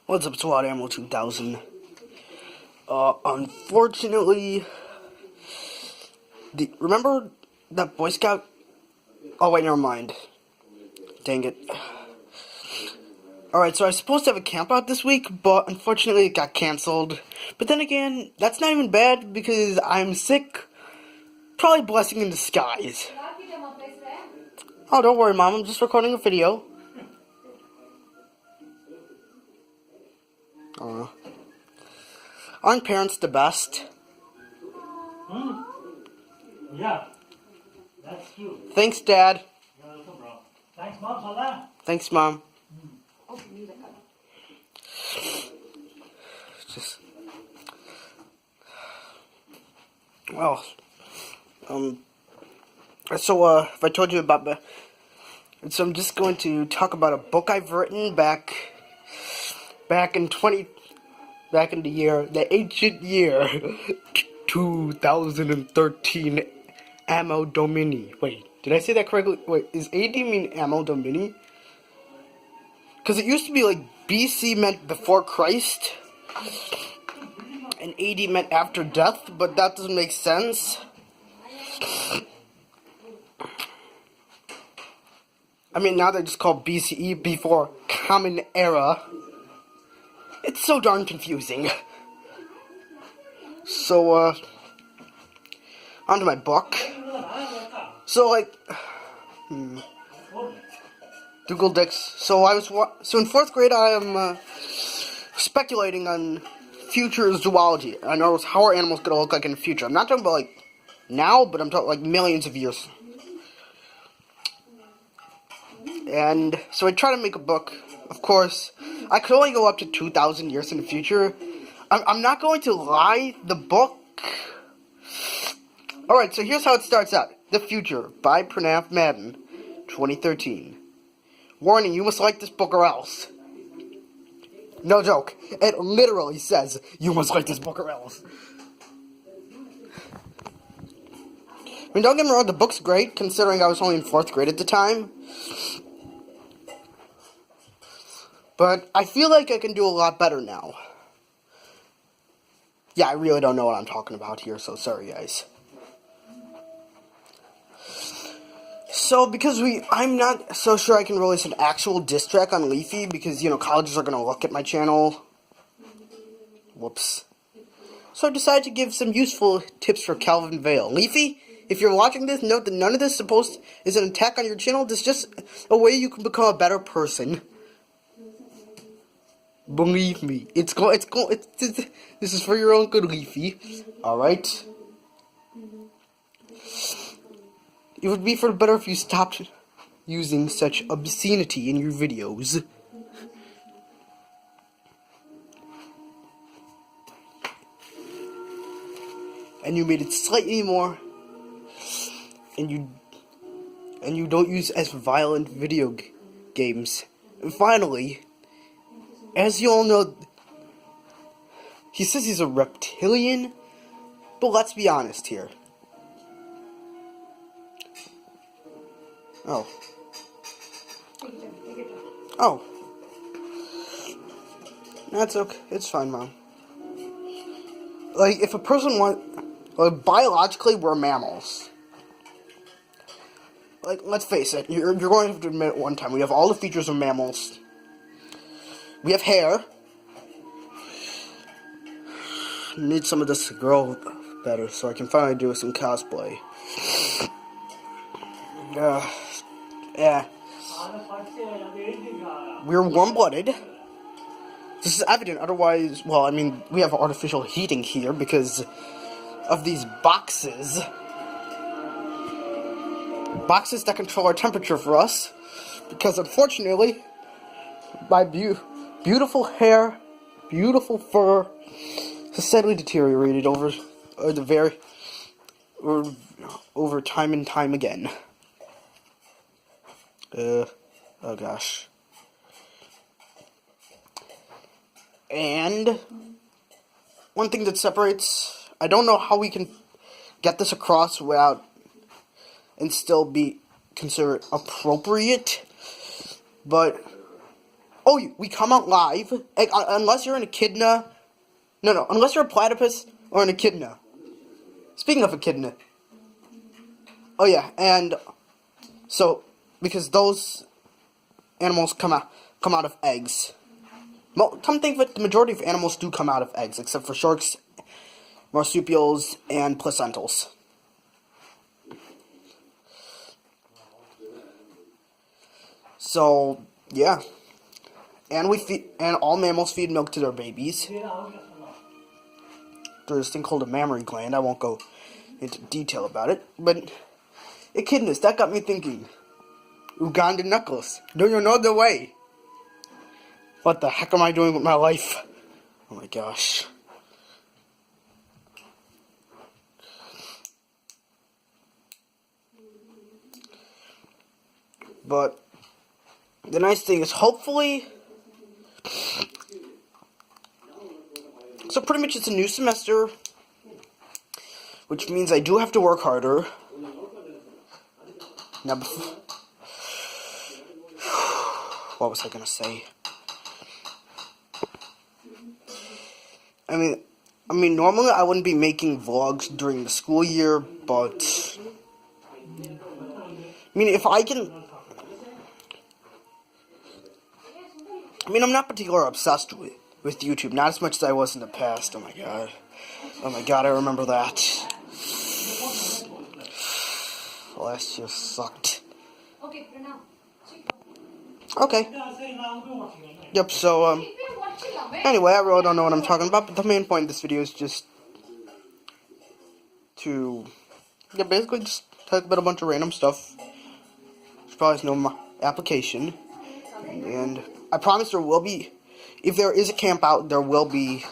What's up, SWAT Ammo 2000? Unfortunately, remember that Boy Scout? Oh wait, never mind. Dang it. Alright, so I was supposed to have a camp out this week, but unfortunately it got cancelled. But then again, that's not even bad because I'm sick. Probably a blessing in disguise. Oh, don't worry, Mom, I'm just recording a video. Aren't parents the best? Yeah, that's true. Thanks, Dad. You're welcome, bro. Thanks, Mom, for that. Thanks, Mom. Just, well, so, if I told you about so I'm just going to talk about a book I've written back in the ancient year, 2013, Anno Domini. Wait, did I say that correctly? Wait, is AD mean Anno Domini? Because it used to be like BC meant before Christ, and AD meant after death, but that doesn't make sense. I mean, now they're just called BCE, before Common Era. It's so darn confusing. So, onto my book. So, like, Google Dicks. So in 4th grade, I am, speculating on future zoology. I know how are animals gonna look like in the future. I'm not talking about, like, now, but I'm talking, like, millions of years. And so I try to make a book. Of course, I could only go up to 2,000 years in the future. I'm not going to lie. The book... Alright, so here's how it starts out. The Future, by Pranav Madden, 2013. Warning, you must like this book or else. No joke. It literally says, you must like this book or else. I mean, don't get me wrong, the book's great, considering I was only in 4th grade at the time. But I feel like I can do a lot better now. Yeah, I really don't know what I'm talking about here, so sorry, guys. So, because I'm not so sure I can release an actual diss track on Leafy, because, you know, colleges are going to look at my channel. Whoops. So I decided to give some useful tips for Calvin Vale. Leafy, if you're watching this, note that none of this is an attack on your channel. This is just a way you can become a better person. Believe me, this is for your own good, Leafy. Alright? It would be for the better if you stopped using such obscenity in your videos. And you made it slightly more, and you don't use as violent video games. And finally, as you all know, he says he's a reptilian, but let's be honest here. Oh. Oh. That's okay. It's fine, Mom. Like, if a person biologically, we're mammals. Like, let's face it, you're going to have to admit it one time. We have all the features of mammals. We have hair. Need some of this to grow better so I can finally do some cosplay. Yeah. We're warm-blooded. This is evident, otherwise, well, I mean, we have artificial heating here because of these boxes. Boxes that control our temperature for us. Because, unfortunately, my beautiful hair, beautiful fur, has sadly deteriorated over time and time again. Oh gosh. And one thing that separates, I don't know how we can get this across without and still be considered appropriate, but Oh, we come out live, like, unless you're an echidna. No, unless you're a platypus or an echidna. Speaking of echidna. Oh yeah, and so because those animals come out of eggs. Well, come think of it, the majority of animals do come out of eggs, except for sharks, marsupials, and placentals. So yeah, and all mammals feed milk to their babies. There's this thing called a mammary gland. I won't go into detail about it, but echidnas, that got me thinking. Ugandan knuckles. Do you know the way? What the heck am I doing with my life? Oh my gosh. But the nice thing is, hopefully, so pretty much it's a new semester, which means I do have to work harder. Now, what was I gonna say? I mean, normally I wouldn't be making vlogs during the school year, but I mean, if I can, I'm not particularly obsessed with YouTube, not as much as I was in the past. Oh my god, I remember that. Last year sucked. Okay. Yep, so, anyway, I really don't know what I'm talking about, but the main point of this video is just to, basically just talk about a bunch of random stuff. There's probably no application, and I promise there will be, if there is a camp out, there will be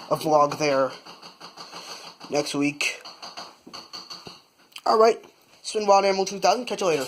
a vlog there next week. Alright, it's been Wild Animal 2000, catch you later.